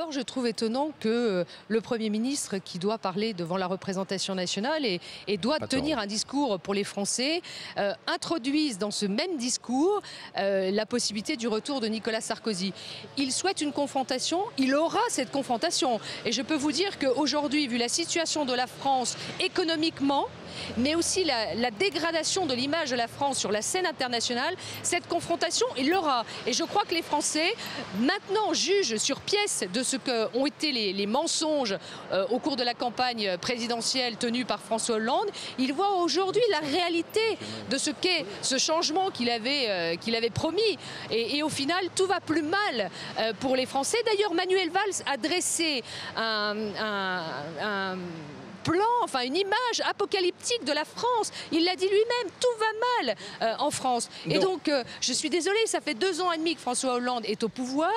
D'abord, je trouve étonnant que le Premier ministre, qui doit parler devant la représentation nationale et doit tenir un discours pour les Français, introduise dans ce même discours la possibilité du retour de Nicolas Sarkozy. Il souhaite une confrontation, il aura cette confrontation. Et je peux vous dire qu'aujourd'hui, vu la situation de la France économiquement, mais aussi la dégradation de l'image de la France sur la scène internationale, cette confrontation, il l'aura. Et je crois que les Français, maintenant, jugent sur pièce de ce qu'ont été les mensonges au cours de la campagne présidentielle tenue par François Hollande. Ils voient aujourd'hui la réalité de ce qu'est ce changement qu'il avait promis. Et au final, tout va plus mal pour les Français. D'ailleurs, Manuel Valls a dressé un plan, enfin une image apocalyptique de la France. Il l'a dit lui-même, tout va mal en France. Et donc, je suis désolée, ça fait 2 ans et demi que François Hollande est au pouvoir,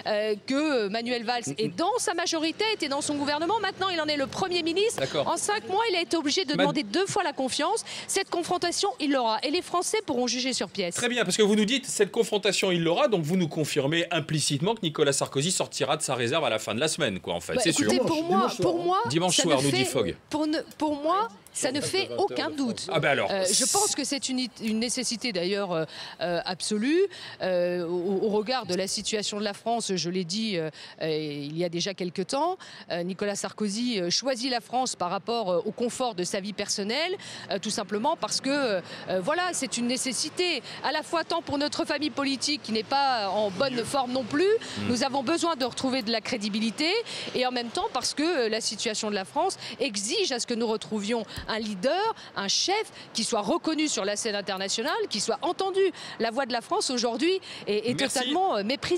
que Manuel Valls est dans sa majorité, était dans son gouvernement. Maintenant, il en est le Premier ministre. En 5 mois, il a été obligé de demander 2 fois la confiance. Cette confrontation, il l'aura. Et les Français pourront juger sur pièce. Très bien, parce que vous nous dites, cette confrontation, il l'aura. Donc, vous nous confirmez implicitement que Nicolas Sarkozy sortira de sa réserve à la fin de la semaine, quoi, en fait. C'est sûr. Pour moi, dimanche soir, nous dit Fogg. Pour moi, ça ne fait aucun doute. Ah ben alors. Je pense que c'est une nécessité d'ailleurs absolue au regard de la situation de la France. Je l'ai dit il y a déjà quelque temps. Nicolas Sarkozy choisit la France par rapport au confort de sa vie personnelle, tout simplement parce que voilà, c'est une nécessité à la fois tant pour notre famille politique qui n'est pas en bonne forme non plus. Nous avons besoin de retrouver de la crédibilité et en même temps parce que la situation de la France exige à ce que nous retrouvions un leader, un chef qui soit reconnu sur la scène internationale, qui soit entendu. La voix de la France aujourd'hui est totalement méprisée.